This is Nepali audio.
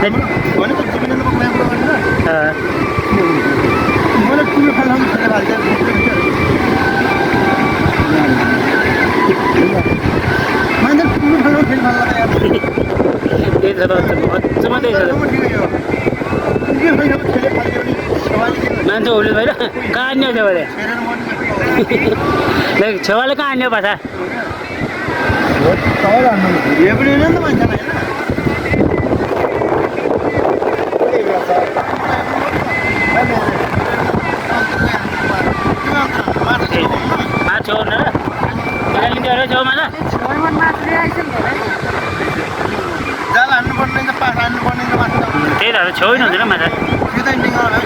भनेको जिम्मेदारीको कुरा गर्दैन अँ, मैले ठुलो खाना खेलेर हाल्छ मैले ठुलो खाना खेल भाल्ला यार त्यही छ त अचम्म त्यही छ त मान्छे उब्लिनु भएन कहाँ अन्य छेवाले छेवाले कहाँ अन्य भाषा माछा हो न लिन्छ अरे छेउमा त जाल हान्नुपर्ने पास हान्नुपर्ने माछा त्यही त छेउ नै हुँदैन माछा